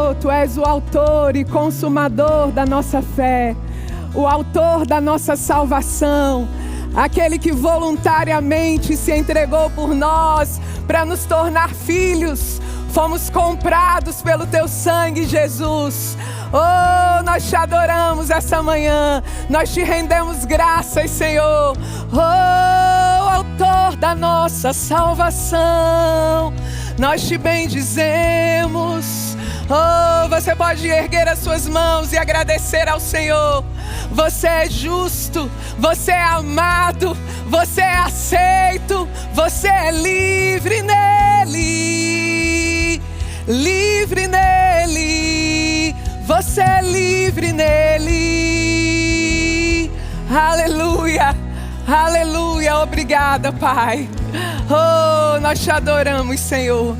Senhor, Tu és o autor e consumador da nossa fé, o autor da nossa salvação, aquele que voluntariamente se entregou por nós para nos tornar filhos. Fomos comprados pelo Teu sangue, Jesus. Oh, nós Te adoramos essa manhã. Nós Te rendemos graças, Senhor. Oh, autor da nossa salvação, nós Te bendizemos. Oh, você pode erguer as suas mãos e agradecer ao Senhor. Você é justo, você é amado, você é aceito, você é livre nele. Livre nele, você é livre nele. Aleluia, aleluia, obrigada, Pai. Oh, nós Te adoramos, Senhor.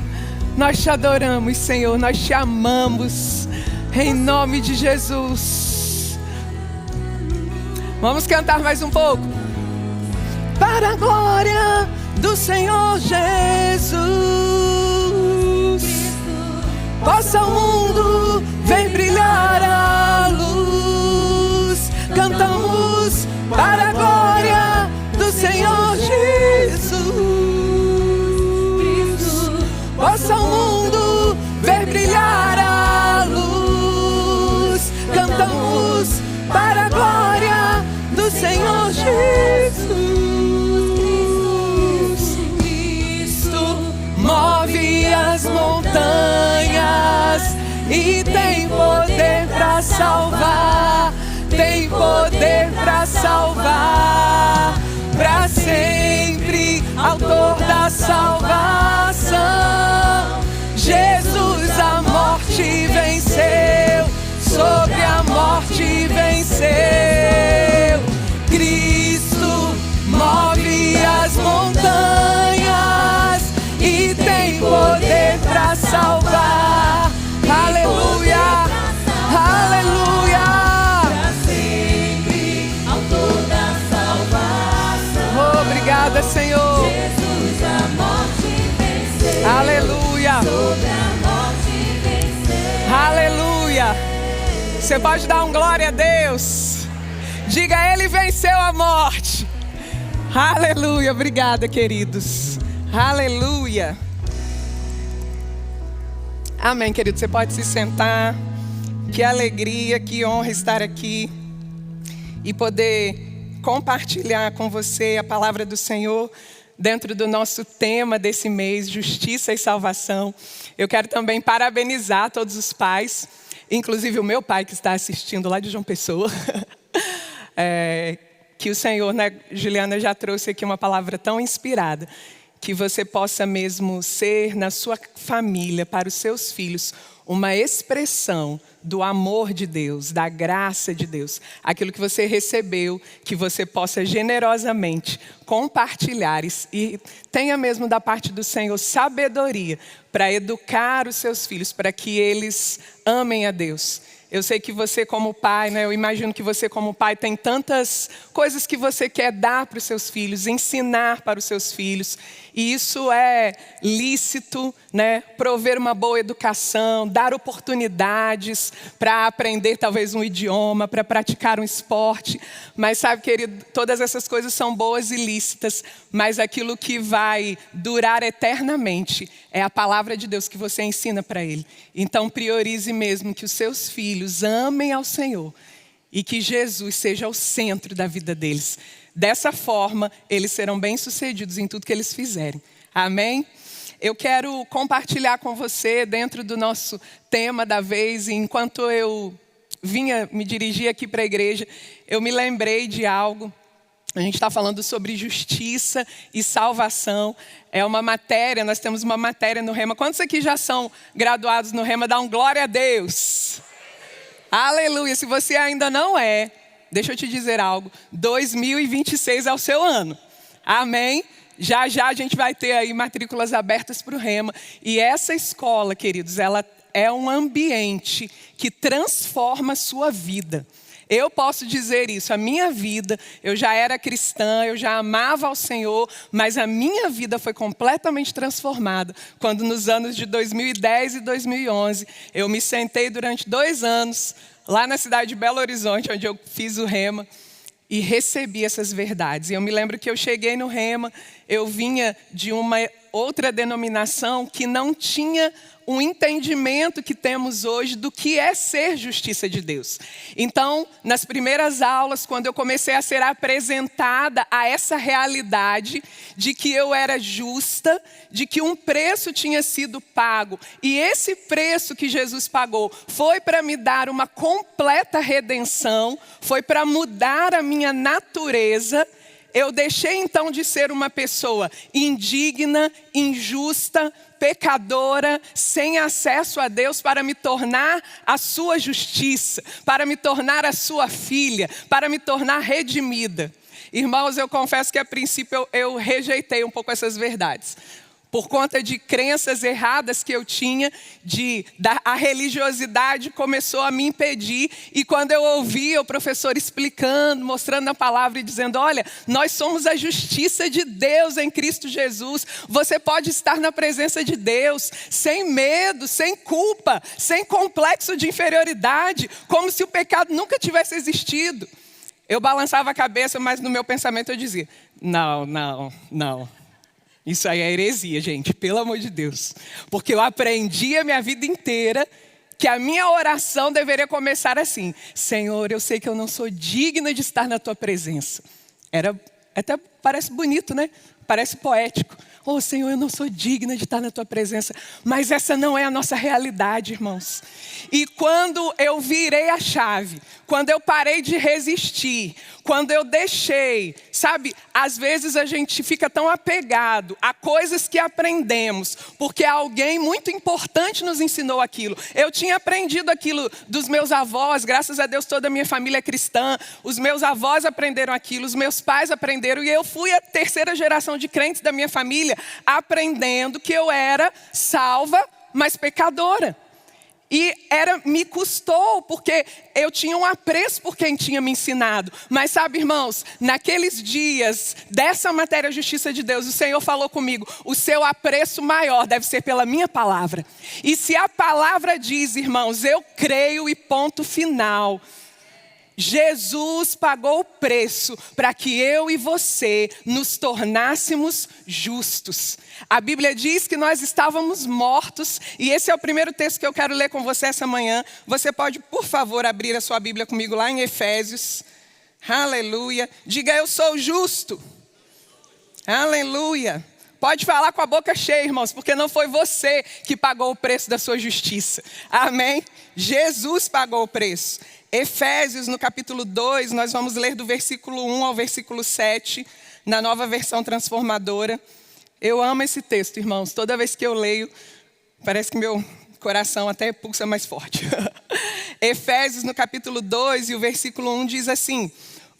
Nós Te adoramos, Senhor. Nós Te amamos, em nome de Jesus. Vamos cantar mais um pouco. Para a glória do Senhor Jesus, possa o mundo ver brilhar a luz. Cantamos para a glória do Senhor Jesus. Possa o mundo ver brilhar a luz. Cantamos para a glória do Senhor Jesus. Cristo move as montanhas e tem poder para salvar, tem poder para salvar, para sempre, autor da salvação. Jesus a morte venceu, sobre a morte venceu. Cristo move as montanhas e tem poder para salvar. Aleluia, aleluia. Para sempre, autor da salvação. Obrigada, Senhor. Jesus a morte venceu. Aleluia. Sobre a morte venceu. Aleluia. Você pode dar um glória a Deus. Diga, Ele venceu a morte. Aleluia, obrigada, queridos. Aleluia. Amém, querido. Você pode se sentar. Que alegria, que honra estar aqui e poder compartilhar com você a palavra do Senhor dentro do nosso tema desse mês, Justiça e Salvação. Eu quero também parabenizar todos os pais, inclusive o meu pai que está assistindo lá de João Pessoa. Que o Senhor, né, Juliana já trouxe aqui uma palavra tão inspirada, que você possa mesmo ser na sua família, para os seus filhos, uma expressão do amor de Deus, da graça de Deus. Aquilo que você recebeu, que você possa generosamente compartilhar e tenha mesmo da parte do Senhor sabedoria para educar os seus filhos, para que eles amem a Deus. Eu sei que você como pai, né, eu imagino que você como pai tem tantas coisas que você quer dar para os seus filhos, ensinar para os seus filhos. E isso é lícito, né? Prover uma boa educação, dar oportunidades para aprender talvez um idioma, para praticar um esporte. Mas sabe, querido, todas essas coisas são boas e lícitas, mas aquilo que vai durar eternamente é a palavra de Deus que você ensina para ele. Então priorize mesmo que os seus filhos amem ao Senhor e que Jesus seja o centro da vida deles. Dessa forma, eles serão bem-sucedidos em tudo que eles fizerem. Amém? Eu quero compartilhar com você dentro do nosso tema da vez. E enquanto eu vinha me dirigir aqui para a igreja, eu me lembrei de algo. A gente está falando sobre justiça e salvação. É uma matéria, nós temos uma matéria no Rema. Quantos aqui já são graduados no Rema? Dá um glória a Deus. Aleluia. Se você ainda não é, deixa eu te dizer algo. 2026 é o seu ano. Amém? Já já a gente vai ter aí matrículas abertas para o Rema. E essa escola, queridos, ela é um ambiente que transforma a sua vida. Eu posso dizer isso, a minha vida, eu já era cristã, eu já amava ao Senhor, mas a minha vida foi completamente transformada quando nos anos de 2010 e 2011, eu me sentei durante 2 anos lá na cidade de Belo Horizonte, onde eu fiz o Rema, e recebi essas verdades. E eu me lembro que eu cheguei no Rema, eu vinha de uma outra denominação que não tinha um entendimento que temos hoje do que é ser justiça de Deus. Então, nas primeiras aulas, quando eu comecei a ser apresentada a essa realidade de que eu era justa, de que um preço tinha sido pago, e esse preço que Jesus pagou foi para me dar uma completa redenção, foi para mudar a minha natureza. Eu deixei então de ser uma pessoa indigna, injusta, pecadora, sem acesso a Deus, para me tornar a sua justiça, para me tornar a sua filha, para me tornar redimida. Irmãos, eu confesso que a princípio eu rejeitei um pouco essas verdades. Por conta de crenças erradas que eu tinha, a religiosidade começou a me impedir. E quando eu ouvia o professor explicando, mostrando a palavra e dizendo, olha, nós somos a justiça de Deus em Cristo Jesus. Você pode estar na presença de Deus, sem medo, sem culpa, sem complexo de inferioridade, como se o pecado nunca tivesse existido. Eu balançava a cabeça, mas no meu pensamento eu dizia, não. Isso aí é heresia, gente, pelo amor de Deus. Porque eu aprendi a minha vida inteira que a minha oração deveria começar assim. Senhor, eu sei que eu não sou digna de estar na tua presença. Até parece bonito, né? Parece poético. Oh, Senhor, eu não sou digna de estar na tua presença. Mas essa não é a nossa realidade, irmãos. E quando eu virei a chave, quando eu parei de resistir, quando eu deixei, sabe, às vezes a gente fica tão apegado a coisas que aprendemos, porque alguém muito importante nos ensinou aquilo. Eu tinha aprendido aquilo dos meus avós, graças a Deus toda a minha família é cristã, os meus avós aprenderam aquilo, os meus pais aprenderam, e eu fui a 3ª geração de crentes da minha família, aprendendo que eu era salva, mas pecadora. E me custou, porque eu tinha um apreço por quem tinha me ensinado. Mas sabe, irmãos, naqueles dias dessa matéria justiça de Deus, o Senhor falou comigo, o seu apreço maior deve ser pela minha palavra. E se a palavra diz, irmãos, eu creio e ponto final. Jesus pagou o preço para que eu e você nos tornássemos justos. A Bíblia diz que nós estávamos mortos, e esse é o primeiro texto que eu quero ler com você essa manhã. Você pode, por favor, abrir a sua Bíblia comigo lá em Efésios. Aleluia. Diga, eu sou justo. Aleluia. Pode falar com a boca cheia, irmãos, porque não foi você que pagou o preço da sua justiça. Amém? Jesus pagou o preço. Efésios, no capítulo 2, nós vamos ler do versículo 1 ao versículo 7, na Nova Versão Transformadora. Eu amo esse texto, irmãos. Toda vez que eu leio, parece que meu coração até pulsa mais forte. Efésios, no capítulo 2, e o versículo 1 diz assim: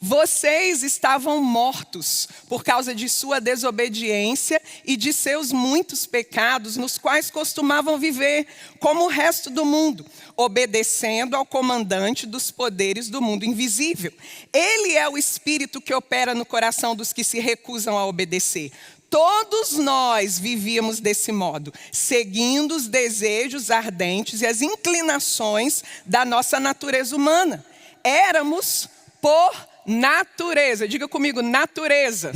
vocês estavam mortos por causa de sua desobediência e de seus muitos pecados, nos quais costumavam viver, como o resto do mundo, obedecendo ao comandante dos poderes do mundo invisível. Ele é o espírito que opera no coração dos que se recusam a obedecer. Todos nós vivíamos desse modo, seguindo os desejos ardentes e as inclinações da nossa natureza humana. Éramos por natureza, diga comigo, natureza.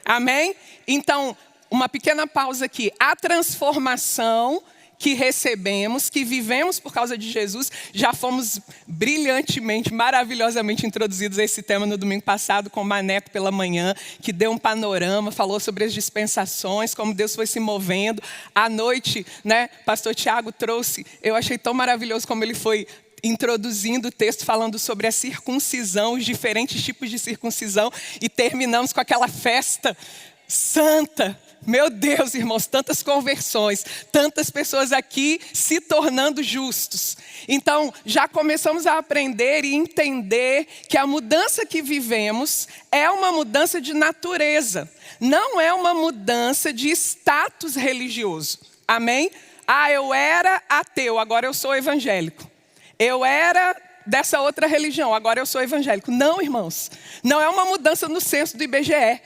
Amém? Então, uma pequena pausa aqui. A transformação que recebemos, que vivemos por causa de Jesus, já fomos brilhantemente, maravilhosamente introduzidos a esse tema no domingo passado com o Maneco pela manhã, que deu um panorama, falou sobre as dispensações, como Deus foi se movendo. À noite, né, pastor Tiago trouxe, eu achei tão maravilhoso como ele foi introduzindo o texto falando sobre a circuncisão, os diferentes tipos de circuncisão, e terminamos com aquela festa santa. Meu Deus, irmãos, tantas conversões, tantas pessoas aqui se tornando justos. Então, já começamos a aprender e entender que a mudança que vivemos é uma mudança de natureza, não é uma mudança de status religioso. Amém? Eu era ateu, agora eu sou evangélico. Eu era dessa outra religião, agora eu sou evangélico. Não, irmãos. Não é uma mudança no censo do IBGE.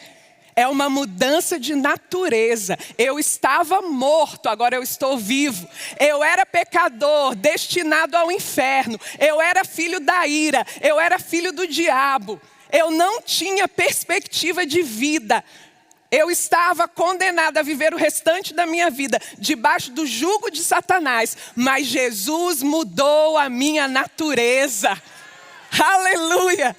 É uma mudança de natureza. Eu estava morto, agora eu estou vivo. Eu era pecador, destinado ao inferno. Eu era filho da ira, eu era filho do diabo. Eu não tinha perspectiva de vida. Eu estava condenado a viver o restante da minha vida debaixo do jugo de Satanás. Mas Jesus mudou a minha natureza. Aleluia!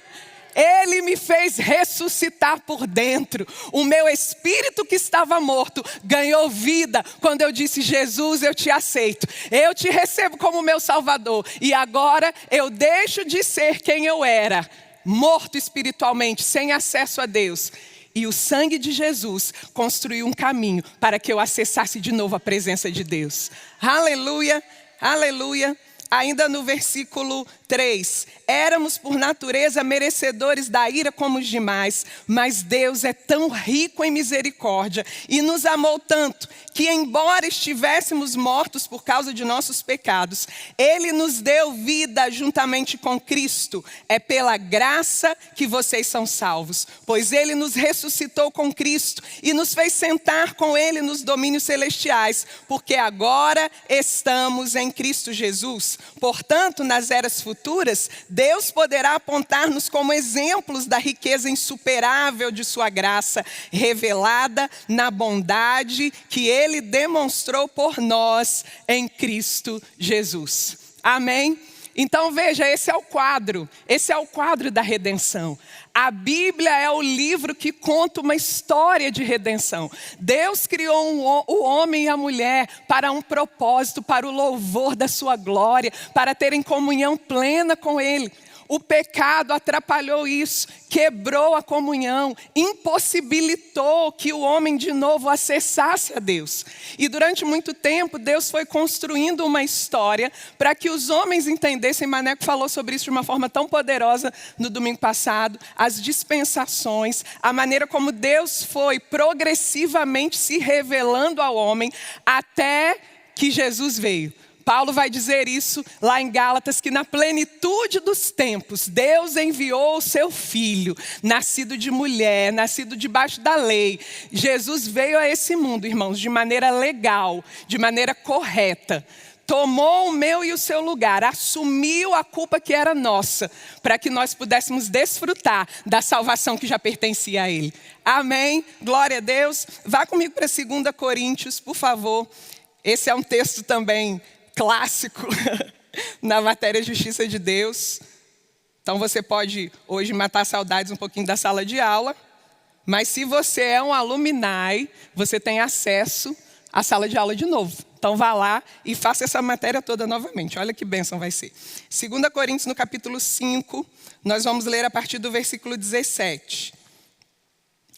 Ele me fez ressuscitar por dentro. O meu espírito que estava morto ganhou vida quando eu disse: Jesus, eu te aceito. Eu te recebo como meu Salvador. E agora eu deixo de ser quem eu era, morto espiritualmente, sem acesso a Deus. E o sangue de Jesus construiu um caminho para que eu acessasse de novo a presença de Deus. Aleluia, aleluia. Ainda no versículo 3, éramos por natureza merecedores da ira como os demais, mas Deus é tão rico em misericórdia e nos amou tanto que, embora estivéssemos mortos por causa de nossos pecados, Ele nos deu vida juntamente com Cristo. É pela graça que vocês são salvos, pois Ele nos ressuscitou com Cristo e nos fez sentar com Ele nos domínios celestiais, porque agora estamos em Cristo Jesus. Portanto, nas eras futuras, Deus poderá apontar-nos como exemplos da riqueza insuperável de sua graça, revelada na bondade que Ele demonstrou por nós em Cristo Jesus. Amém? Então veja, esse é o quadro da redenção. A Bíblia é o livro que conta uma história de redenção. Deus criou o homem e a mulher para um propósito, para o louvor da sua glória, para terem comunhão plena com Ele. O pecado atrapalhou isso, quebrou a comunhão, impossibilitou que o homem de novo acessasse a Deus. E durante muito tempo, Deus foi construindo uma história para que os homens entendessem. Maneco falou sobre isso de uma forma tão poderosa no domingo passado. As dispensações, a maneira como Deus foi progressivamente se revelando ao homem até que Jesus veio. Paulo vai dizer isso lá em Gálatas, que na plenitude dos tempos, Deus enviou o seu Filho, nascido de mulher, nascido debaixo da lei. Jesus veio a esse mundo, irmãos, de maneira legal, de maneira correta. Tomou o meu e o seu lugar, assumiu a culpa que era nossa, para que nós pudéssemos desfrutar da salvação que já pertencia a Ele. Amém? Glória a Deus. Vá comigo para 2 Coríntios, por favor. Esse é um texto também clássico na matéria Justiça de Deus. Então você pode hoje matar saudades um pouquinho da sala de aula, mas se você é um alumni, você tem acesso à sala de aula de novo. Então vá lá e faça essa matéria toda novamente. Olha que bênção vai ser. 2 Coríntios no capítulo 5, nós vamos ler a partir do versículo 17.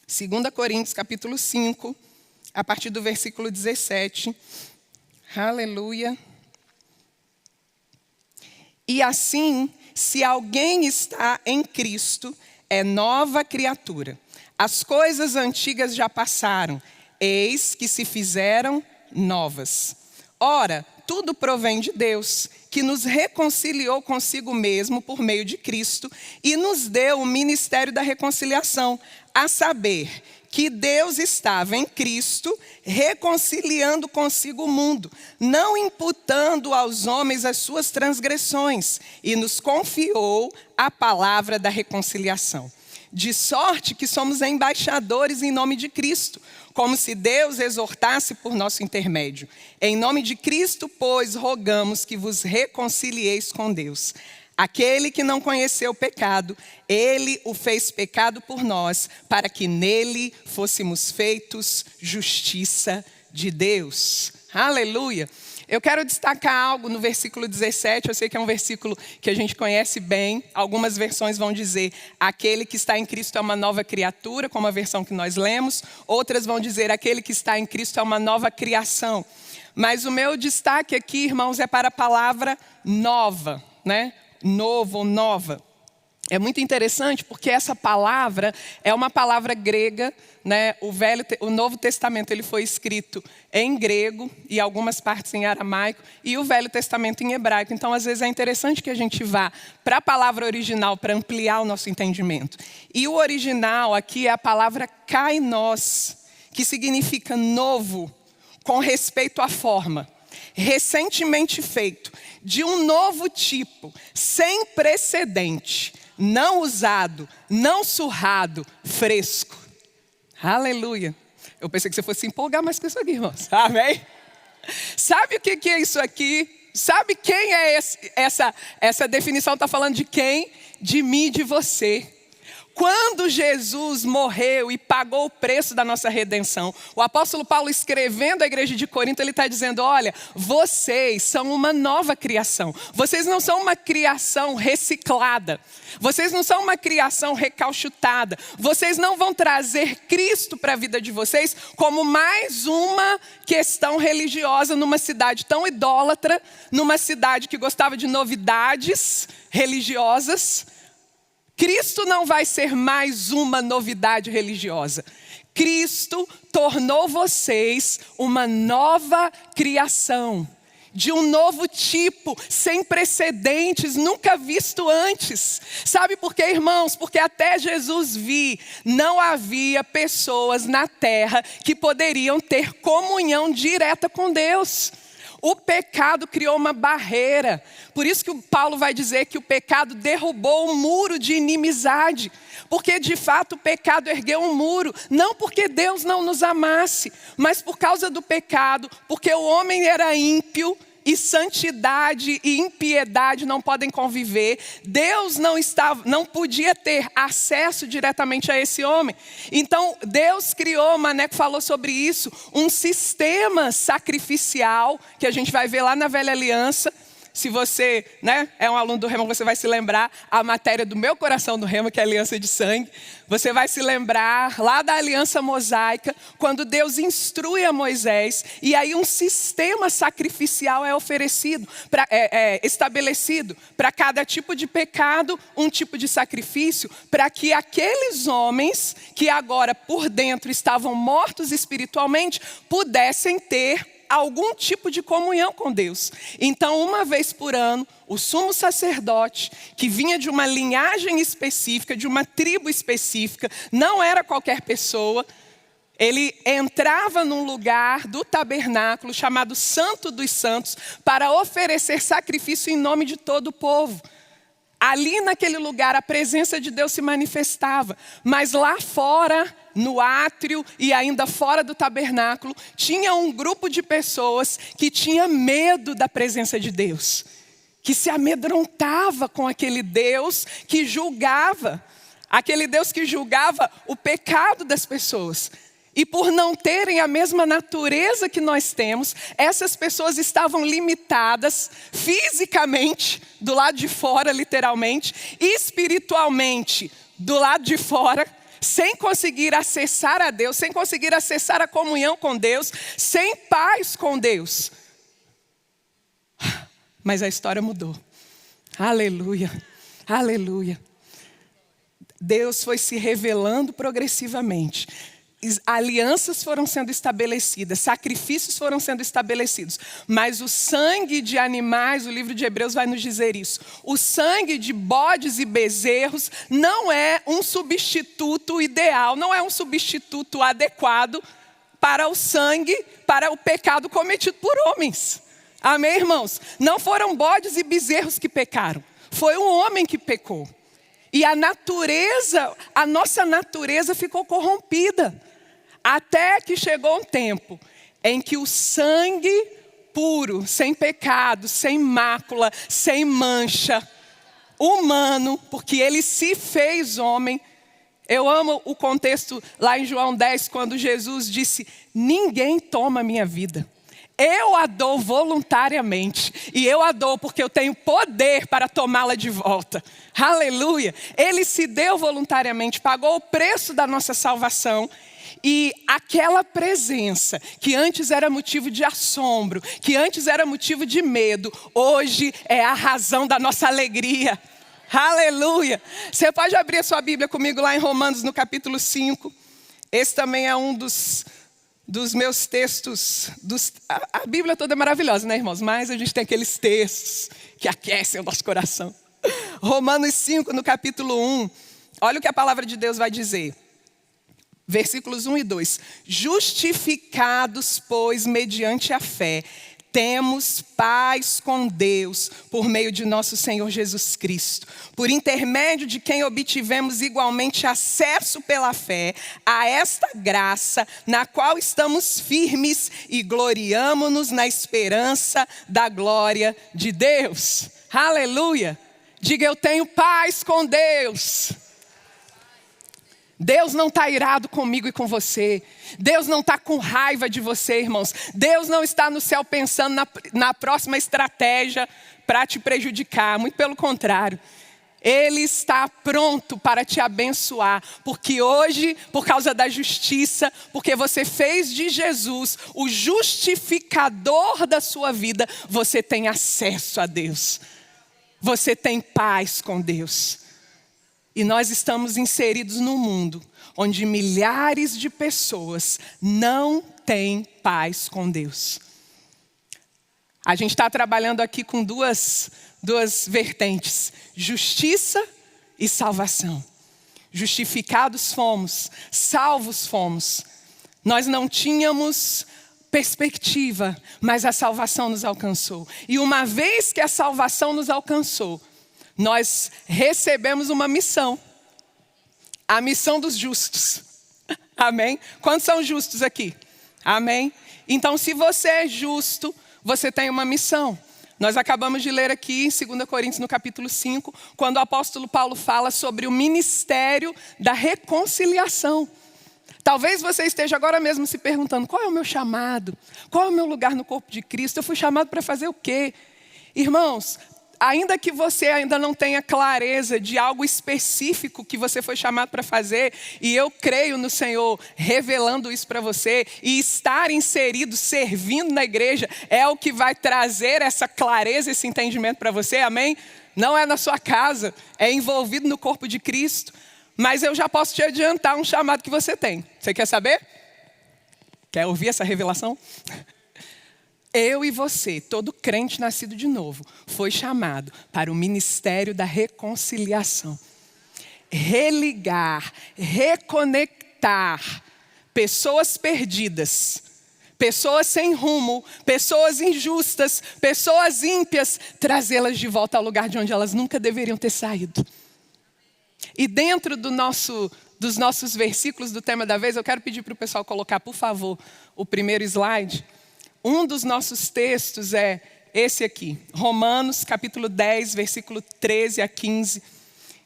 2 Coríntios capítulo 5, a partir do versículo 17. Aleluia. E assim, se alguém está em Cristo, é nova criatura. As coisas antigas já passaram, eis que se fizeram novas. Ora, tudo provém de Deus, que nos reconciliou consigo mesmo por meio de Cristo e nos deu o ministério da reconciliação, a saber, que Deus estava em Cristo reconciliando consigo o mundo, não imputando aos homens as suas transgressões, e nos confiou a palavra da reconciliação. De sorte que somos embaixadores em nome de Cristo, como se Deus exortasse por nosso intermédio. Em nome de Cristo, pois, rogamos que vos reconcilieis com Deus. Aquele que não conheceu o pecado, Ele o fez pecado por nós, para que nele fôssemos feitos justiça de Deus. Aleluia! Eu quero destacar algo no versículo 17, eu sei que é um versículo que a gente conhece bem. Algumas versões vão dizer, aquele que está em Cristo é uma nova criatura, como a versão que nós lemos. Outras vão dizer, aquele que está em Cristo é uma nova criação. Mas o meu destaque aqui, irmãos, é para a palavra nova, né? Novo, nova. É muito interessante porque essa palavra é uma palavra grega, né? O Novo Testamento ele foi escrito em grego e algumas partes em aramaico e o Velho Testamento em hebraico. Então, às vezes é interessante que a gente vá para a palavra original para ampliar o nosso entendimento. E o original aqui é a palavra kainos, que significa novo, com respeito à forma, recentemente feito, de um novo tipo, sem precedente, não usado, não surrado, fresco. Aleluia. Eu pensei que você fosse se empolgar mais com isso aqui, irmãos. Amém? Sabe o que é isso aqui? Sabe quem é essa definição? Está falando de quem? De mim e de você. Quando Jesus morreu e pagou o preço da nossa redenção, o apóstolo Paulo, escrevendo à igreja de Corinto, ele está dizendo: olha, vocês são uma nova criação. Vocês não são uma criação reciclada. Vocês não são uma criação recalchutada. Vocês não vão trazer Cristo para a vida de vocês como mais uma questão religiosa numa cidade tão idólatra, numa cidade que gostava de novidades religiosas. Cristo não vai ser mais uma novidade religiosa. Cristo tornou vocês uma nova criação, de um novo tipo, sem precedentes, nunca visto antes. Sabe por quê, irmãos? Porque até Jesus vir, não havia pessoas na terra que poderiam ter comunhão direta com Deus. O pecado criou uma barreira. Por isso que o Paulo vai dizer que o pecado derrubou um muro de inimizade. Porque de fato o pecado ergueu um muro. Não porque Deus não nos amasse, mas por causa do pecado. Porque o homem era ímpio e santidade e impiedade não podem conviver. Deus não podia ter acesso diretamente a esse homem. Então Deus criou, Maneco falou sobre isso, um sistema sacrificial que a gente vai ver lá na Velha Aliança. Se você, é um aluno do Rema, você vai se lembrar a matéria do meu coração do Rema, que é a aliança de sangue. Você vai se lembrar lá da aliança mosaica, quando Deus instrui a Moisés, e aí um sistema sacrificial é oferecido, estabelecido para cada tipo de pecado, um tipo de sacrifício, para que aqueles homens que agora por dentro estavam mortos espiritualmente, pudessem ter algum tipo de comunhão com Deus. Então, uma vez por ano, o sumo sacerdote, que vinha de uma linhagem específica, de uma tribo específica, não era qualquer pessoa, ele entrava num lugar do tabernáculo, chamado Santo dos Santos, para oferecer sacrifício em nome de todo o povo. Ali naquele lugar a presença de Deus se manifestava, mas lá fora, no átrio e ainda fora do tabernáculo, tinha um grupo de pessoas que tinha medo da presença de Deus, que se amedrontava com aquele Deus que julgava, o pecado das pessoas. E por não terem a mesma natureza que nós temos, essas pessoas estavam limitadas fisicamente, do lado de fora literalmente, espiritualmente do lado de fora, sem conseguir acessar a Deus, sem conseguir acessar a comunhão com Deus, sem paz com Deus. Mas a história mudou. Aleluia, aleluia. Deus foi se revelando progressivamente. Alianças foram sendo estabelecidas, sacrifícios foram sendo estabelecidos, mas o sangue de animais, o livro de Hebreus vai nos dizer isso, o sangue de bodes e bezerros não é um substituto ideal, não é um substituto adequado para o sangue, para o pecado cometido por homens. Amém, irmãos? Não foram bodes e bezerros que pecaram, foi um homem que pecou. E a nossa natureza ficou corrompida. Até que chegou um tempo em que o sangue puro, sem pecado, sem mácula, sem mancha, humano, porque ele se fez homem. Eu amo o contexto lá em João 10, quando Jesus disse: ninguém toma a minha vida. Eu a dou voluntariamente. E eu a dou porque eu tenho poder para tomá-la de volta. Aleluia. Ele se deu voluntariamente, pagou o preço da nossa salvação. E aquela presença que antes era motivo de assombro, que antes era motivo de medo, hoje é a razão da nossa alegria. Aleluia! Você pode abrir a sua Bíblia comigo lá em Romanos, no capítulo 5. Esse também é um dos meus textos. A Bíblia toda é maravilhosa, né, irmãos? Mas a gente tem aqueles textos que aquecem o nosso coração. Romanos 5, no capítulo 1. Olha o que a palavra de Deus vai dizer. Versículos 1 e 2. Justificados, pois, mediante a fé, temos paz com Deus por meio de nosso Senhor Jesus Cristo, por intermédio de quem obtivemos igualmente acesso pela fé a esta graça na qual estamos firmes e gloriamo-nos na esperança da glória de Deus. Aleluia! Diga, eu tenho paz com Deus. Deus não está irado comigo e com você. Deus não está com raiva de você, irmãos. Deus não está no céu pensando na próxima estratégia para te prejudicar. Muito pelo contrário. Ele está pronto para te abençoar. Porque hoje, por causa da justiça, porque você fez de Jesus o justificador da sua vida, você tem acesso a Deus. Você tem paz com Deus. E nós estamos inseridos num mundo onde milhares de pessoas não têm paz com Deus. A gente está trabalhando aqui com duas vertentes: justiça e salvação. Justificados fomos, salvos fomos. Nós não tínhamos perspectiva, mas a salvação nos alcançou. E uma vez que a salvação nos alcançou, nós recebemos uma missão. A missão dos justos. Amém? Quantos são justos aqui? Amém? Então, se você é justo, você tem uma missão. Nós acabamos de ler aqui em 2 Coríntios, no capítulo 5, quando o apóstolo Paulo fala sobre o ministério da reconciliação. Talvez você esteja agora mesmo se perguntando: qual é o meu chamado? Qual é o meu lugar no corpo de Cristo? Eu fui chamado para fazer o quê? Irmãos, ainda que você ainda não tenha clareza de algo específico que você foi chamado para fazer, e eu creio no Senhor revelando isso para você, e estar inserido, servindo na igreja, é o que vai trazer essa clareza, esse entendimento para você, amém? Não é na sua casa, é envolvido no corpo de Cristo. Mas eu já posso te adiantar um chamado que você tem. Você quer saber? Quer ouvir essa revelação? Eu e você, todo crente nascido de novo, foi chamado para o ministério da reconciliação. Religar, reconectar pessoas perdidas, pessoas sem rumo, pessoas injustas, pessoas ímpias, trazê-las de volta ao lugar de onde elas nunca deveriam ter saído. E dentro dos nossos versículos do tema da vez, eu quero pedir para o pessoal colocar, por favor, o primeiro slide. Um dos nossos textos é esse aqui, Romanos capítulo 10, versículo 13 a 15,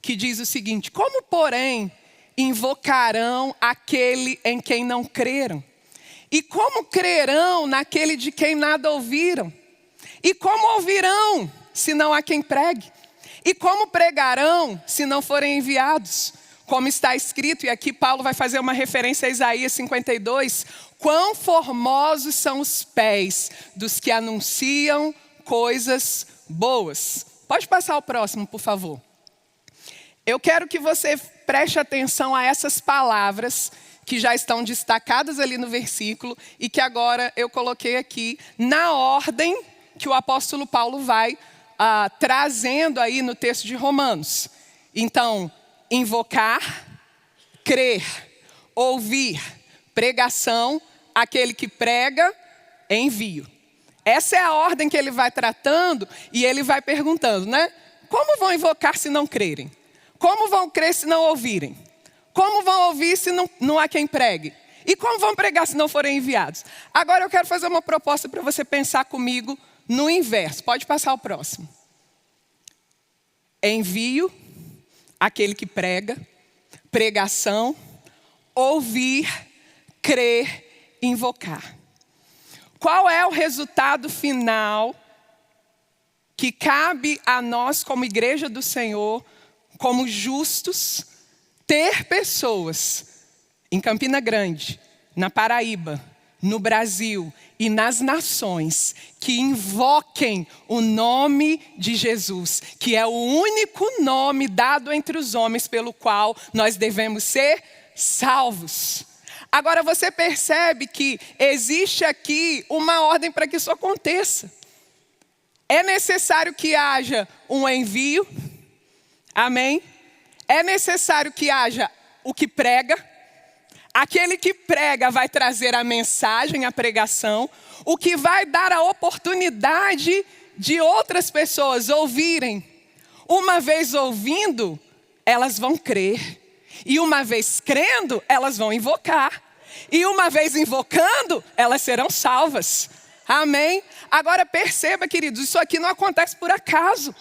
que diz o seguinte: como, porém, invocarão aquele em quem não creram? E como crerão naquele de quem nada ouviram? E como ouvirão, se não há quem pregue? E como pregarão, se não forem enviados? Como está escrito, e aqui Paulo vai fazer uma referência a Isaías 52, quão formosos são os pés dos que anunciam coisas boas. Pode passar o próximo, por favor. Eu quero que você preste atenção a essas palavras que já estão destacadas ali no versículo e que agora eu coloquei aqui na ordem que o apóstolo Paulo vai trazendo aí no texto de Romanos. Então, invocar, crer, ouvir, pregação, aquele que prega, envio. Essa é a ordem que ele vai tratando e ele vai perguntando, né? Como vão invocar se não crerem? Como vão crer se não ouvirem? Como vão ouvir se não há quem pregue? E como vão pregar se não forem enviados? Agora eu quero fazer uma proposta para você pensar comigo no inverso. Pode passar o próximo. Envio, aquele que prega, pregação, ouvir, crer, invocar. Qual é o resultado final que cabe a nós como igreja do Senhor, como justos, ter pessoas em Campina Grande, na Paraíba, no Brasil e nas nações que invoquem o nome de Jesus, que é o único nome dado entre os homens pelo qual nós devemos ser salvos. Agora você percebe que existe aqui uma ordem para que isso aconteça. É necessário que haja um envio, amém? É necessário que haja o que prega. Aquele que prega vai trazer a mensagem, a pregação, o que vai dar a oportunidade de outras pessoas ouvirem. Uma vez ouvindo, elas vão crer. E uma vez crendo, elas vão invocar. E uma vez invocando, elas serão salvas. Amém? Agora perceba, queridos, isso aqui não acontece por acaso.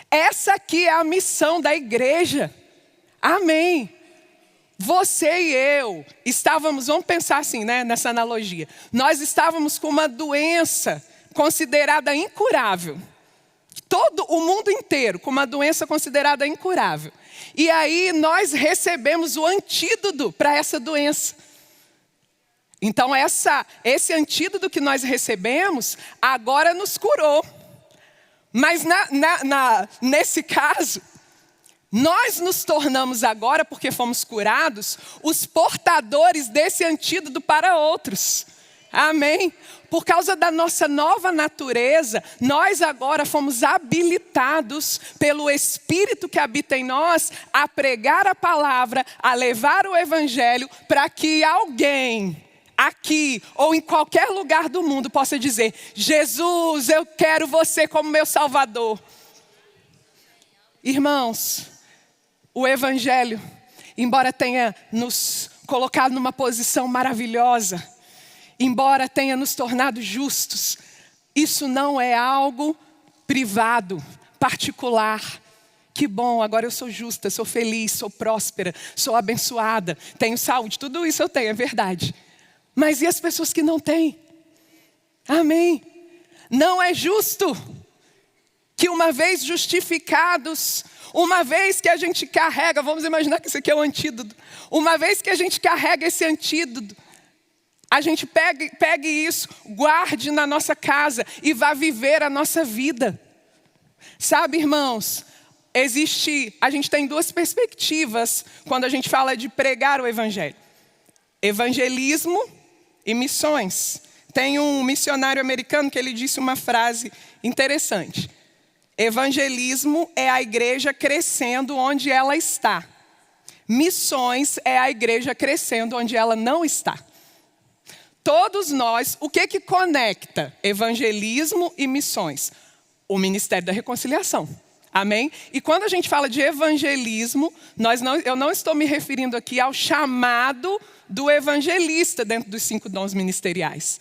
Essa aqui é a missão da igreja. Amém? Você e eu estávamos, vamos pensar assim, né, nessa analogia. Nós estávamos com uma doença considerada incurável. Todo o mundo inteiro com uma doença considerada incurável. E aí nós recebemos o antídoto para essa doença. Então esse antídoto que nós recebemos agora nos curou. Mas nesse caso, nós nos tornamos agora, porque fomos curados, os portadores desse antídoto para outros. Amém? Por causa da nossa nova natureza, nós agora fomos habilitados pelo Espírito que habita em nós a pregar a palavra, a levar o Evangelho, para que alguém aqui ou em qualquer lugar do mundo possa dizer: Jesus, eu quero você como meu Salvador. Irmãos, o Evangelho, embora tenha nos colocado numa posição maravilhosa, embora tenha nos tornado justos, isso não é algo privado, particular. Que bom, agora eu sou justa, sou feliz, sou próspera, sou abençoada, tenho saúde, tudo isso eu tenho, é verdade. Mas e as pessoas que não têm? Amém? Não é justo que uma vez justificados, uma vez que a gente carrega, vamos imaginar que isso aqui é o antídoto. Uma vez que a gente carrega esse antídoto, a gente pegue isso, guarde na nossa casa e vá viver a nossa vida. Sabe, irmãos, a gente tem duas perspectivas quando a gente fala de pregar o Evangelho. Evangelismo e missões. Tem um missionário americano que ele disse uma frase interessante. Evangelismo é a igreja crescendo onde ela está. Missões é a igreja crescendo onde ela não está. Todos nós, o que conecta evangelismo e missões? O Ministério da Reconciliação. Amém? E quando a gente fala de evangelismo, eu não estou me referindo aqui ao chamado do evangelista dentro dos 5 dons ministeriais.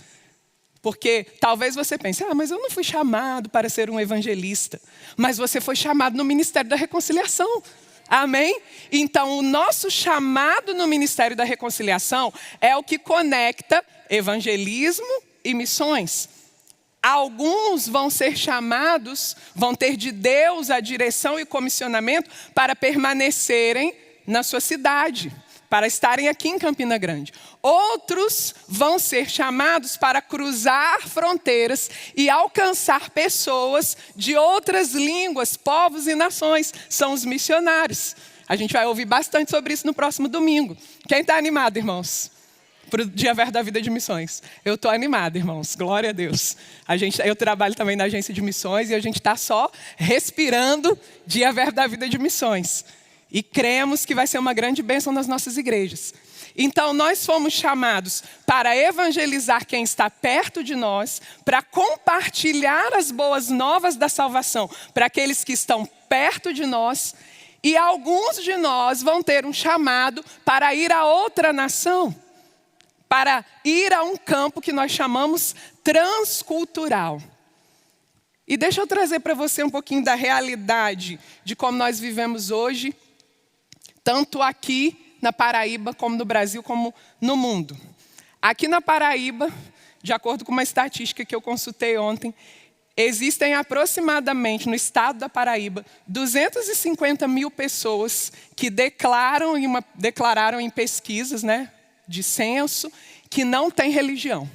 Porque talvez você pense: mas eu não fui chamado para ser um evangelista. Mas você foi chamado no Ministério da Reconciliação. Amém? Então o nosso chamado no Ministério da Reconciliação é o que conecta evangelismo e missões. Alguns vão ser chamados, vão ter de Deus a direção e comissionamento para permanecerem na sua cidade, para estarem aqui em Campina Grande. Outros vão ser chamados para cruzar fronteiras e alcançar pessoas de outras línguas, povos e nações. São os missionários. A gente vai ouvir bastante sobre isso no próximo domingo. Quem está animado, irmãos? Para o Dia Verde da Vida de Missões. Eu estou animada, irmãos. Glória a Deus. Eu trabalho também na agência de missões e a gente está só respirando Dia Verde da Vida de Missões. E cremos que vai ser uma grande bênção nas nossas igrejas. Então nós fomos chamados para evangelizar quem está perto de nós, para compartilhar as boas novas da salvação para aqueles que estão perto de nós. E alguns de nós vão ter um chamado para ir a outra nação, para ir a um campo que nós chamamos transcultural. E deixa eu trazer para você um pouquinho da realidade de como nós vivemos hoje, tanto aqui na Paraíba, como no Brasil, como no mundo. Aqui na Paraíba, de acordo com uma estatística que eu consultei ontem, existem aproximadamente, no estado da Paraíba, 250 mil pessoas que declararam em pesquisas, né, de censo, que não têm religião.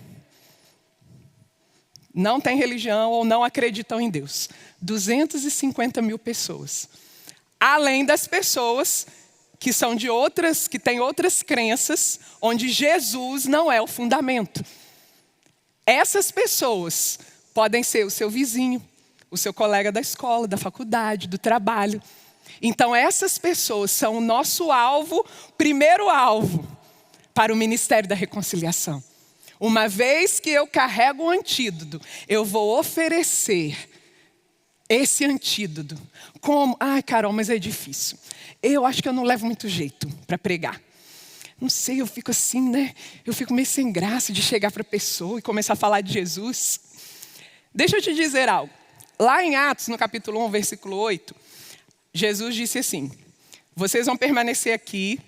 Não têm religião ou não acreditam em Deus. 250 mil pessoas. Além das pessoas que são de outras, que têm outras crenças, onde Jesus não é o fundamento. Essas pessoas podem ser o seu vizinho, o seu colega da escola, da faculdade, do trabalho. Então essas pessoas são o nosso alvo, primeiro alvo, para o ministério da reconciliação. Uma vez que eu carrego o antídoto, eu vou oferecer esse antídoto. Como? Ai, Carol, mas é difícil. Eu acho que eu não levo muito jeito para pregar. Não sei, eu fico assim, né? Eu fico meio sem graça de chegar para a pessoa e começar a falar de Jesus. Deixa eu te dizer algo. Lá em Atos, no capítulo 1, versículo 8, Jesus disse assim: vocês vão permanecer aqui,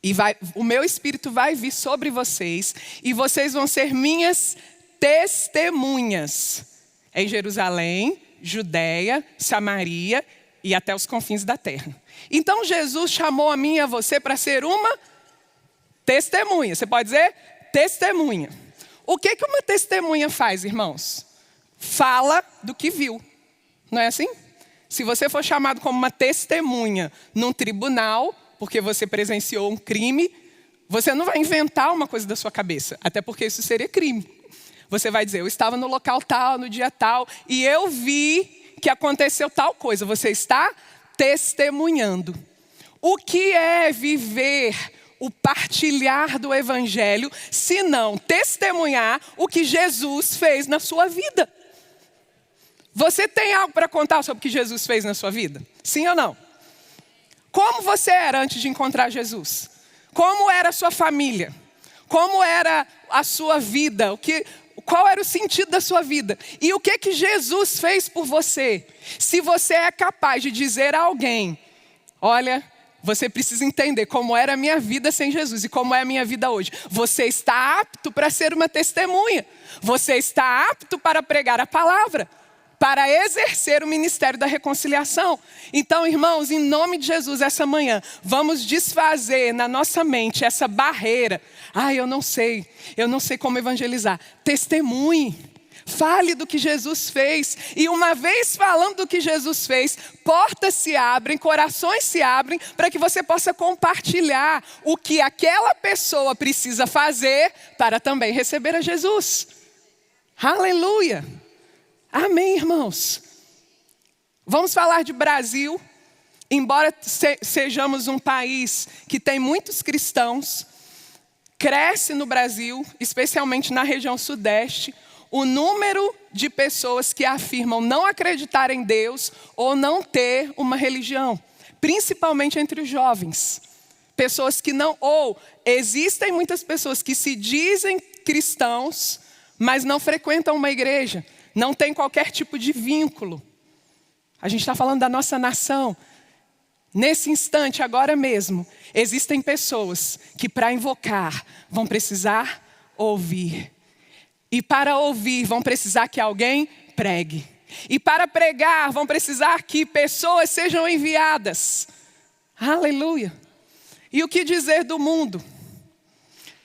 e o meu Espírito vai vir sobre vocês, e vocês vão ser minhas testemunhas em Jerusalém, Judeia, Samaria e até os confins da terra. Então Jesus chamou a mim e a você para ser uma testemunha. Você pode dizer? Testemunha. O que uma testemunha faz, irmãos? Fala do que viu. Não é assim? Se você for chamado como uma testemunha num tribunal, porque você presenciou um crime, você não vai inventar uma coisa da sua cabeça, até porque isso seria crime. Você vai dizer: eu estava no local tal, no dia tal, e eu vi que aconteceu tal coisa. Você está testemunhando. O que é viver o partilhar do evangelho, se não testemunhar o que Jesus fez na sua vida? Você tem algo para contar sobre o que Jesus fez na sua vida? Sim ou não? Como você era antes de encontrar Jesus? Como era a sua família? Como era a sua vida? Qual era o sentido da sua vida? E o que Jesus fez por você? Se você é capaz de dizer a alguém: olha, você precisa entender como era a minha vida sem Jesus e como é a minha vida hoje. Você está apto para ser uma testemunha. Você está apto para pregar a palavra, para exercer o ministério da reconciliação. Então, irmãos, em nome de Jesus, essa manhã, vamos desfazer na nossa mente essa barreira. Eu não sei como evangelizar. Testemunhe, fale do que Jesus fez. E uma vez falando do que Jesus fez, portas se abrem, corações se abrem, para que você possa compartilhar o que aquela pessoa precisa fazer para também receber a Jesus. Aleluia! Amém, irmãos? Vamos falar de Brasil. Embora sejamos um país que tem muitos cristãos, cresce no Brasil, especialmente na região sudeste, o número de pessoas que afirmam não acreditar em Deus ou não ter uma religião, principalmente entre os jovens. Pessoas que não, ou existem muitas pessoas que se dizem cristãos, mas não frequentam uma igreja. Não tem qualquer tipo de vínculo. A gente está falando da nossa nação. Nesse instante, agora mesmo, existem pessoas que para invocar vão precisar ouvir. E para ouvir vão precisar que alguém pregue. E para pregar vão precisar que pessoas sejam enviadas. Aleluia. E o que dizer do mundo?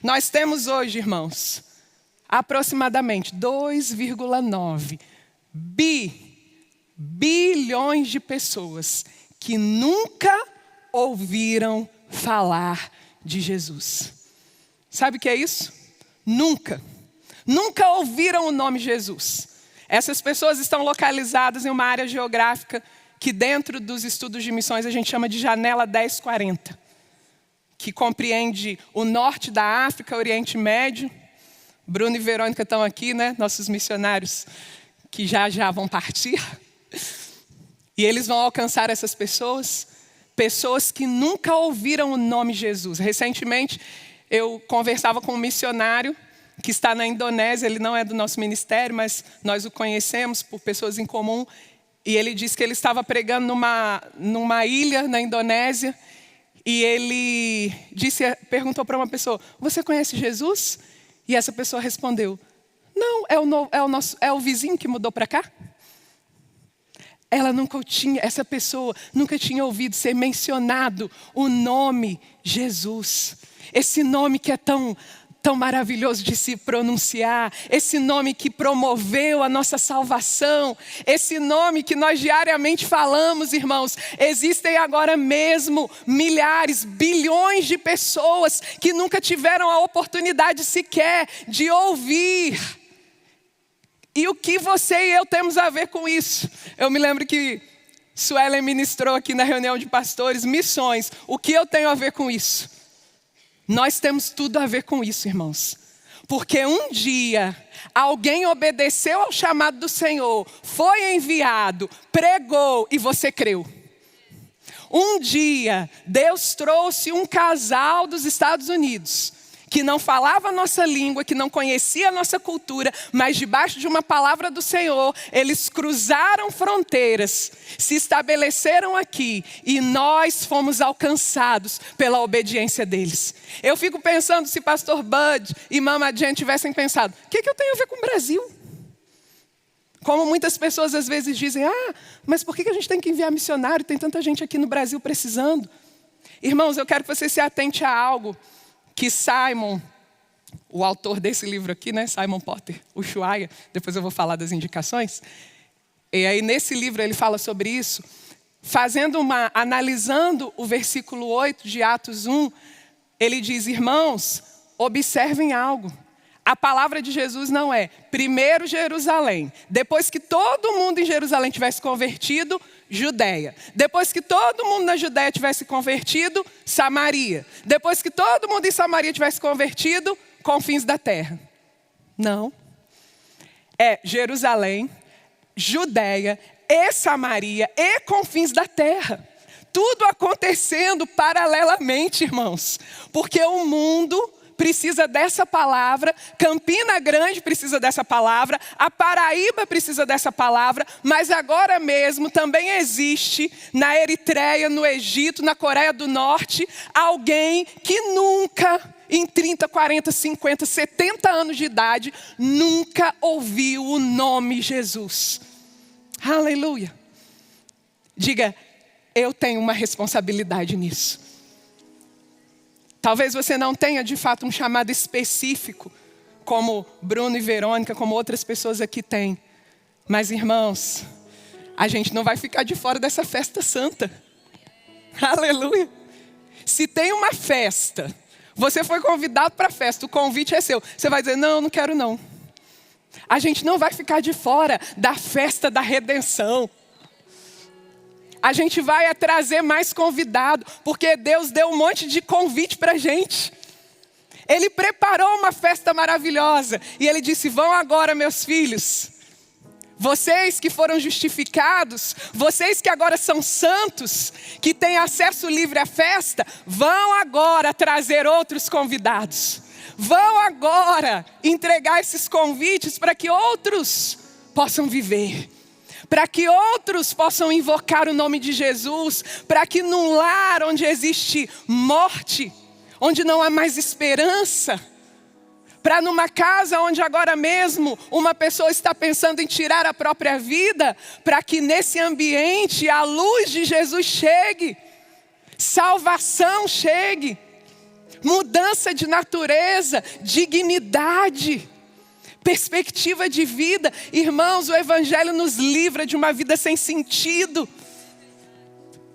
Nós temos hoje, irmãos, aproximadamente 2,9 bilhões de pessoas que nunca ouviram falar de Jesus. Sabe o que é isso? Nunca ouviram o nome Jesus. Essas pessoas estão localizadas em uma área geográfica que dentro dos estudos de missões a gente chama de janela 1040, que compreende o norte da África, Oriente Médio. Bruno e Verônica estão aqui, né? Nossos missionários que já vão partir. E eles vão alcançar essas pessoas. Pessoas que nunca ouviram o nome Jesus. Recentemente, eu conversava com um missionário que está na Indonésia. Ele não é do nosso ministério, mas nós o conhecemos por pessoas em comum. E ele disse que ele estava pregando numa ilha na Indonésia. E ele perguntou para uma pessoa: você conhece Jesus? E essa pessoa respondeu: não, é o vizinho que mudou para cá. Essa pessoa nunca tinha ouvido ser mencionado o nome Jesus. Esse nome que é tão tão maravilhoso de se pronunciar, esse nome que promoveu a nossa salvação, esse nome que nós diariamente falamos, irmãos. Existem agora mesmo milhares, bilhões de pessoas que nunca tiveram a oportunidade sequer de ouvir. E o que você e eu temos a ver com isso? Eu me lembro que Suelen ministrou aqui na reunião de pastores, missões. O que eu tenho a ver com isso? Nós temos tudo a ver com isso, irmãos. Porque um dia, alguém obedeceu ao chamado do Senhor, foi enviado, pregou e você creu. Um dia, Deus trouxe um casal dos Estados Unidos, que não falava a nossa língua, que não conhecia a nossa cultura, mas debaixo de uma palavra do Senhor, eles cruzaram fronteiras, se estabeleceram aqui e nós fomos alcançados pela obediência deles. Eu fico pensando se pastor Bud e Mama Jen tivessem pensado, o que eu tenho a ver com o Brasil? Como muitas pessoas às vezes dizem, mas por que a gente tem que enviar missionário? Tem tanta gente aqui no Brasil precisando. Irmãos, eu quero que você se atente a algo que Simon, o autor desse livro aqui, né, Simon Potter, o Ushuaia, depois eu vou falar das indicações. E aí nesse livro ele fala sobre isso, analisando o versículo 8 de Atos 1, ele diz, irmãos, observem algo. A palavra de Jesus não é primeiro Jerusalém, depois que todo mundo em Jerusalém tivesse convertido, Judeia. Depois que todo mundo na Judeia tivesse convertido, Samaria. Depois que todo mundo em Samaria tivesse convertido, confins da terra. Não. É Jerusalém, Judeia e Samaria e confins da terra. Tudo acontecendo paralelamente, irmãos. Porque o mundo precisa dessa palavra, Campina Grande precisa dessa palavra, a Paraíba precisa dessa palavra, mas agora mesmo também existe na Eritreia, no Egito, na Coreia do Norte, alguém que nunca, em 30, 40, 50, 70 anos de idade, nunca ouviu o nome Jesus. Aleluia. Diga, eu tenho uma responsabilidade nisso. Talvez você não tenha de fato um chamado específico, como Bruno e Verônica, como outras pessoas aqui têm. Mas irmãos, a gente não vai ficar de fora dessa festa santa. Aleluia. Se tem uma festa, você foi convidado para a festa, o convite é seu. Você vai dizer, não quero não. A gente não vai ficar de fora da festa da redenção. A gente vai trazer mais convidado, porque Deus deu um monte de convite para a gente. Ele preparou uma festa maravilhosa. E Ele disse, vão agora meus filhos. Vocês que foram justificados, vocês que agora são santos, que têm acesso livre à festa, vão agora trazer outros convidados. Vão agora entregar esses convites para que outros possam viver. Para que outros possam invocar o nome de Jesus, para que num lar onde existe morte, onde não há mais esperança, para numa casa onde agora mesmo uma pessoa está pensando em tirar a própria vida, para que nesse ambiente a luz de Jesus chegue, salvação chegue, mudança de natureza, dignidade, perspectiva de vida. Irmãos, o Evangelho nos livra de uma vida sem sentido.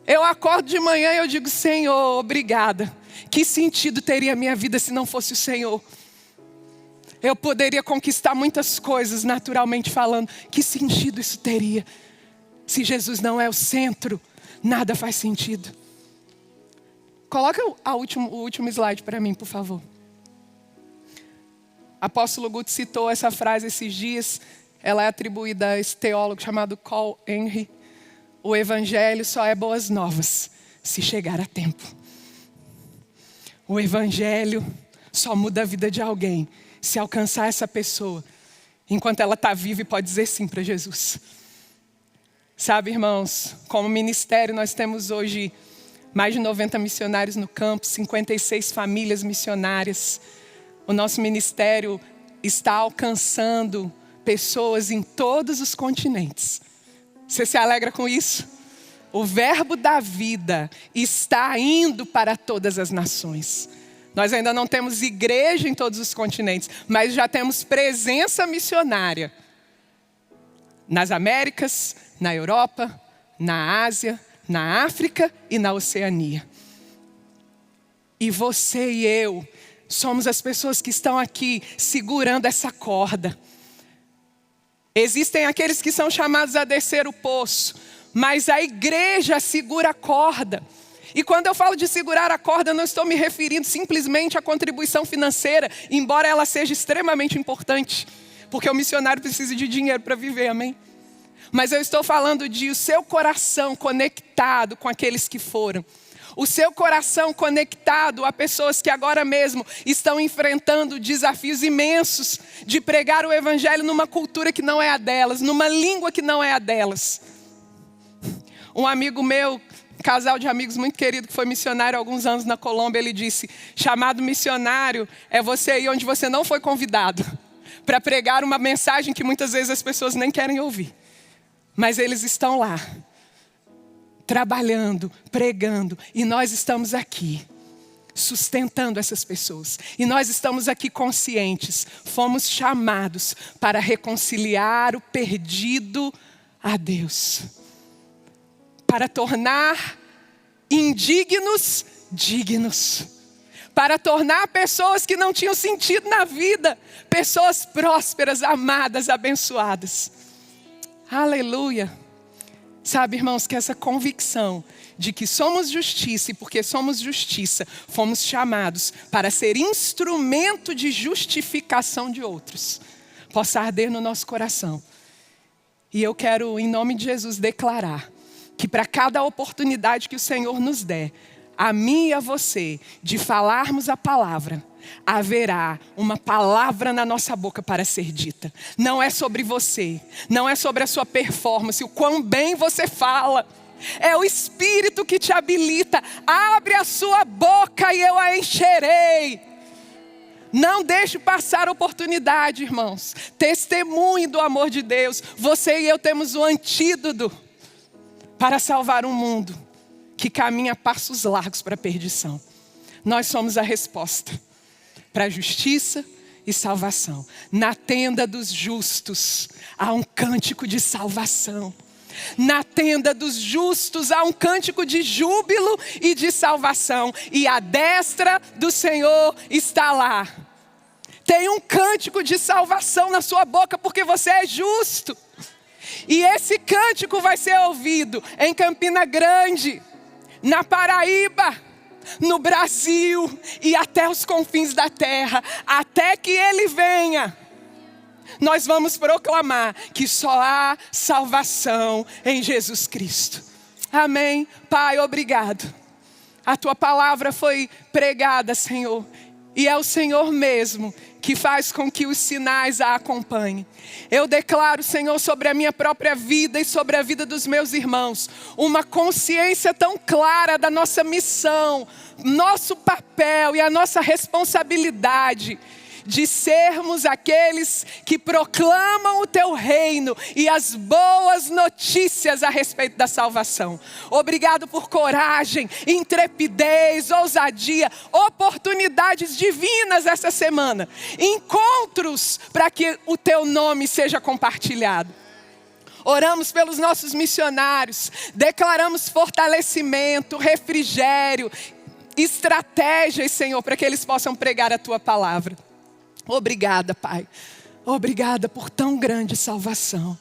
Eu acordo de manhã e eu digo, Senhor, obrigada. Que sentido teria a minha vida se não fosse o Senhor? Eu poderia conquistar muitas coisas naturalmente falando. Que sentido isso teria? Se Jesus não é o centro, nada faz sentido. Coloca o último slide para mim, por favor. Apóstolo Guto citou essa frase esses dias. Ela é atribuída a esse teólogo chamado Carl Henry. O evangelho só é boas novas se chegar a tempo. O evangelho só muda a vida de alguém se alcançar essa pessoa enquanto ela está viva e pode dizer sim para Jesus. Sabe, irmãos, como ministério nós temos hoje mais de 90 missionários no campo, 56 famílias missionárias. O nosso ministério está alcançando pessoas em todos os continentes. Você se alegra com isso? O verbo da vida está indo para todas as nações. Nós ainda não temos igreja em todos os continentes, mas já temos presença missionária. Nas Américas, na Europa, na Ásia, na África e na Oceania. E você e eu somos as pessoas que estão aqui segurando essa corda. Existem aqueles que são chamados a descer o poço, mas a igreja segura a corda. E quando eu falo de segurar a corda, eu não estou me referindo simplesmente à contribuição financeira, embora ela seja extremamente importante, porque o missionário precisa de dinheiro para viver, amém? Mas eu estou falando de o seu coração conectado com aqueles que foram. O seu coração conectado a pessoas que agora mesmo estão enfrentando desafios imensos de pregar o evangelho numa cultura que não é a delas, numa língua que não é a delas. Um amigo meu, casal de amigos muito querido, que foi missionário há alguns anos na Colômbia, ele disse: chamado missionário é você ir onde você não foi convidado, para pregar uma mensagem que muitas vezes as pessoas nem querem ouvir. Mas eles estão lá, trabalhando, pregando, e nós estamos aqui, sustentando essas pessoas. E nós estamos aqui conscientes, fomos chamados para reconciliar o perdido a Deus. Para tornar indignos, dignos. Para tornar pessoas que não tinham sentido na vida, pessoas prósperas, amadas, abençoadas. Aleluia. Sabe, irmãos, que essa convicção de que somos justiça, e porque somos justiça, fomos chamados para ser instrumento de justificação de outros, possa arder no nosso coração. E eu quero, em nome de Jesus, declarar que para cada oportunidade que o Senhor nos der, a mim e a você, de falarmos a palavra, haverá uma palavra na nossa boca para ser dita. Não é sobre você, não é sobre a sua performance, o quão bem você fala. É o Espírito que te habilita. Abre a sua boca e eu a encherei. Não deixe passar a oportunidade, irmãos. Testemunhe do amor de Deus. Você e eu temos o antídoto para salvar um mundo que caminha a passos largos para a perdição. Nós somos a resposta para a justiça e salvação. Na tenda dos justos há um cântico de salvação. Na tenda dos justos há um cântico de júbilo e de salvação. E a destra do Senhor está lá. Tem um cântico de salvação na sua boca porque você é justo. E esse cântico vai ser ouvido em Campina Grande, na Paraíba, no Brasil e até os confins da terra. Até que Ele venha, nós vamos proclamar que só há salvação em Jesus Cristo. Amém. Pai, obrigado. A Tua palavra foi pregada, Senhor. E é o Senhor mesmo que faz com que os sinais a acompanhem. Eu declaro, Senhor, sobre a minha própria vida e sobre a vida dos meus irmãos, uma consciência tão clara da nossa missão, nosso papel e a nossa responsabilidade de sermos aqueles que proclamam o Teu reino e as boas notícias a respeito da salvação. Obrigado por coragem, intrepidez, ousadia, oportunidades divinas essa semana. Encontros para que o Teu nome seja compartilhado. Oramos pelos nossos missionários, declaramos fortalecimento, refrigério, estratégias, Senhor, para que eles possam pregar a Tua palavra. Obrigada, Pai. Obrigada por tão grande salvação.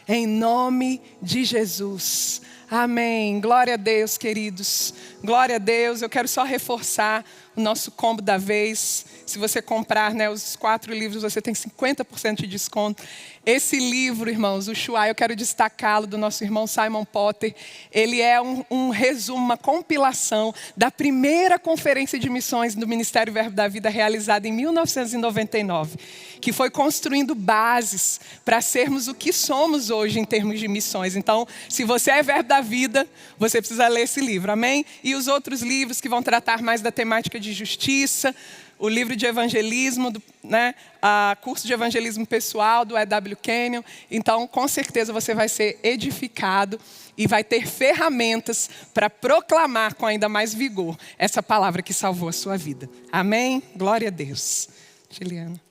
Em nome de Jesus. Amém. Glória a Deus, queridos. Glória a Deus. Eu quero só reforçar o nosso combo da vez. Se você comprar, os 4 livros, você tem 50% de desconto. Esse livro, irmãos, o Shuai, eu quero destacá-lo, do nosso irmão Simon Potter. Ele é um resumo, uma compilação da primeira conferência de missões do Ministério Verbo da Vida, realizada em 1999, que foi construindo bases para sermos o que somos hoje em termos de missões. Então, se você é Verbo da Vida, você precisa ler esse livro, amém? E os outros livros que vão tratar mais da temática de Justiça, o livro de evangelismo, curso de evangelismo pessoal do E.W. Kenyon. Então, com certeza você vai ser edificado e vai ter ferramentas para proclamar com ainda mais vigor essa palavra que salvou a sua vida. Amém? Glória a Deus. Juliana.